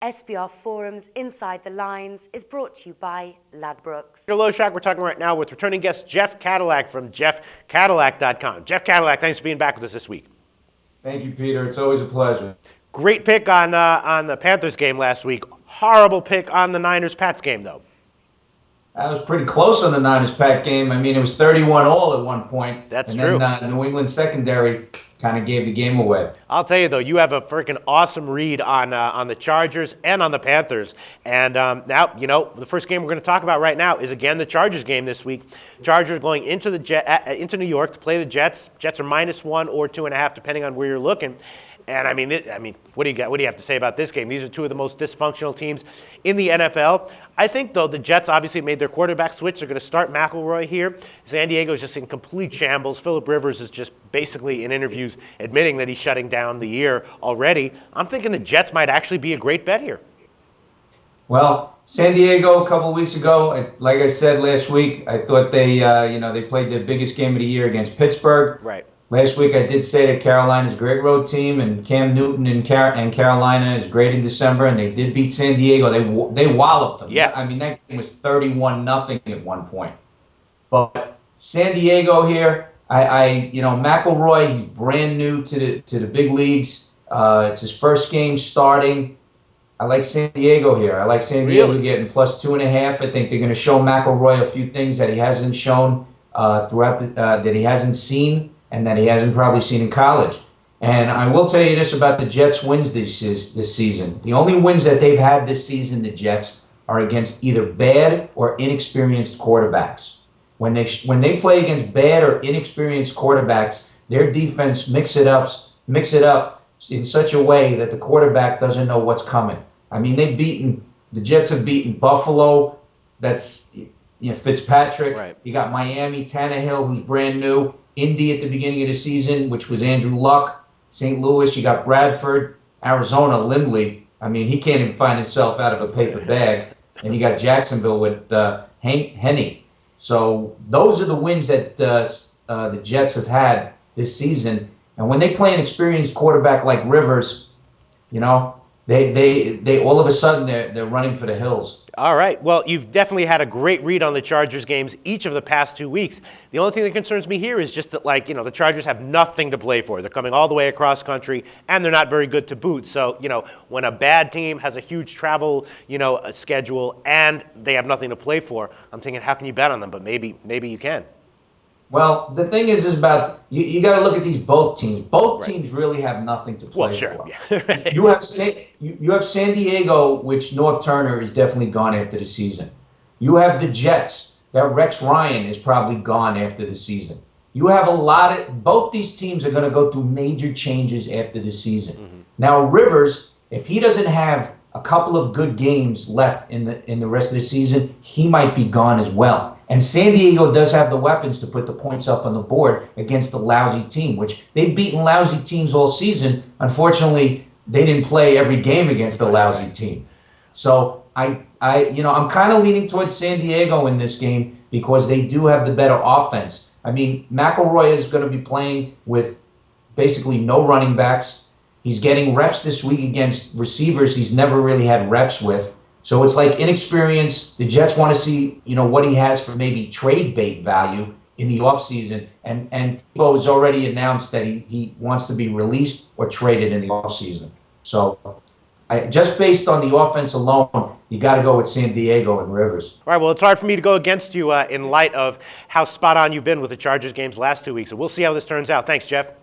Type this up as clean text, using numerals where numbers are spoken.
SBRForum's Inside the Lines is brought to you by Ladbrokes. Loshak, we're talking right now with returning guest Jeff Cadillac from JeffCadillac.com. Jeff Cadillac, thanks for being back with us this week. Thank you, Peter. It's always a pleasure. Great pick on the Panthers game last week. Horrible pick on the Niners-Pats game, though. I was pretty close on the Niners-Pat game. I mean, it was 31-all at one point. That's and true. And then New England secondary kind of gave the game away. I'll tell you, though, you have a freaking awesome read on the Chargers and on the Panthers. And now, the first game we're going to talk about right now is, again, the Chargers game this week. Chargers going into into New York to play the Jets. Jets are -1 or 2.5, depending on where you're looking. And I mean, what do you have to say about this game? These are two of the most dysfunctional teams in the NFL. I think, though, the Jets obviously made their quarterback switch. They're going to start McElroy here. San Diego is just in complete shambles. Phillip Rivers is just basically in interviews admitting that he's shutting down the year already. I'm thinking the Jets might actually be a great bet here. Well, San Diego a couple of weeks ago, like I said last week, I thought they played their biggest game of the year against Pittsburgh. Right. Last week I did say that Carolina is a great road team, and Cam Newton and Carolina is great in December, and they did beat San Diego. They walloped them. Yeah. I mean, that game was 31-0 at one point. But San Diego here, McElroy, he's brand new to the big leagues. It's his first game starting. I like San Diego here. I like San Diego getting +2.5. I think they're going to show McElroy a few things that he hasn't shown that he hasn't seen, and that he hasn't probably seen in college. And I will tell you this about the Jets' wins this season. The only wins that they've had this season, the Jets, are against either bad or inexperienced quarterbacks. When they play against bad or inexperienced quarterbacks, their defense mix it up in such a way that the quarterback doesn't know what's coming. I mean, the Jets have beaten Buffalo. That's Fitzpatrick. Right. You got Miami, Tannehill, who's brand new. Indy at the beginning of the season, which was Andrew Luck. St. Louis, you got Bradford. Arizona, Lindley. I mean, he can't even find himself out of a paper bag. And you got Jacksonville with Henney. So those are the wins that the Jets have had this season. And when they play an experienced quarterback like Rivers, they all of a sudden they're running for the hills. All right. Well, you've definitely had a great read on the Chargers games each of the past 2 weeks. The only thing that concerns me here is just that, the Chargers have nothing to play for. They're coming all the way across country, and they're not very good to boot. So, when a bad team has a huge travel, schedule, and they have nothing to play for, I'm thinking, how can you bet on them? But maybe you can. Well, the thing is about you got to look at both teams. Both teams really have nothing to play for. Yeah. Right. You have San Diego, which North Turner is definitely gone after the season. You have the Jets, that Rex Ryan is probably gone after the season. You have both these teams are going to go through major changes after the season. Mm-hmm. Now, Rivers, if he doesn't have a couple of good games left in the rest of the season, he might be gone as well. And San Diego does have the weapons to put the points up on the board against a lousy team, which they've beaten lousy teams all season. Unfortunately, they didn't play every game against a lousy team. So I'm kind of leaning towards San Diego in this game because they do have the better offense. I mean, McElroy is going to be playing with basically no running backs. He's getting reps this week against receivers he's never really had reps with. So it's like inexperience. The Jets want to see, what he has for maybe trade bait value in the offseason. And Tebow has already announced that he wants to be released or traded in the offseason. So just based on the offense alone, you got to go with San Diego and Rivers. All right, well, it's hard for me to go against you in light of how spot on you've been with the Chargers games last 2 weeks. So we'll see how this turns out. Thanks, Jeff.